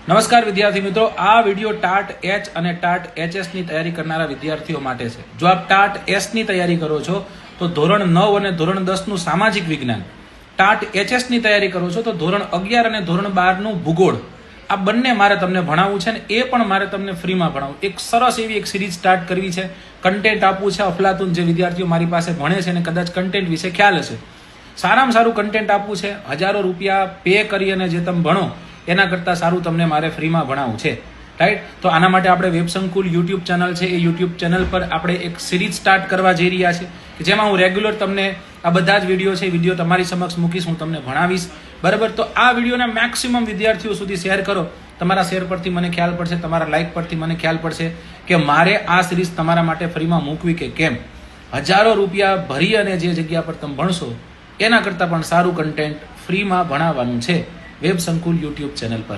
નમસ્કાર વિદ્યાર્થી મિત્રો, આ વિડીયો ટાટ એચ અને ટાટ એચએસ ની તૈયારી કરનારા વિદ્યાર્થીઓ માટે છે. જો આપ ટાટ એસ ની તૈયારી કરો છો તો ધોરણ 9 અને ધોરણ 10 નું સામાજિક વિજ્ઞાન, ટાટ એચએસ ની તૈયારી કરો છો તો ધોરણ 11 અને ધોરણ 12 નું ભૂગોળ, આ બંને મારે તમને ભણાવવું છે ને એ પણ મારે તમને ફ્રીમાં ભણાવવું. એક સરસ એવી એક સિરીઝ સ્ટાર્ટ કરવી છે, કન્ટેન્ટ આપવું છે. અફલાતુન જે વિદ્યાર્થીઓ મારી પાસે ભણે છે અને કદાચ કન્ટેન્ટ વિશે ખ્યાલ હશે, સારામાં સારું કન્ટેન્ટ આપવું છે. હજારો રૂપિયા પે કરી અને જે તમે ભણો એના કરતાં સારું તમને મારે ફ્રીમાં ભણાવવું છે, રાઈટ? તો આના માટે આપણે વેબ સંકુલ યુટ્યુબ ચેનલ છે, એ યુટ્યુબ ચેનલ પર આપણે એક સિરીઝ સ્ટાર્ટ કરવા જઈ રહ્યા છે કે જેમાં હું રેગ્યુલર તમને આ બધા જ વિડીયો છે, વિડીયો તમારી સમક્ષ મૂકીશ, હું તમને ભણાવીશ, બરાબર? તો આ વિડીયોને મેક્સિમમ વિદ્યાર્થીઓ સુધી શેર કરો. તમારા શેર પરથી મને ખ્યાલ પડશે, તમારા લાઇક પરથી મને ખ્યાલ પડશે કે મારે આ સિરીઝ તમારા માટે ફ્રીમાં મૂકવી કે કેમ. હજારો રૂપિયા ભરી અને જે જગ્યા પર તમે ભણશો એના કરતાં પણ સારું કન્ટેન્ટ ફ્રીમાં ભણાવવાનું છે વેબ સંકુલ યુટ્યુબ ચેનલ પર.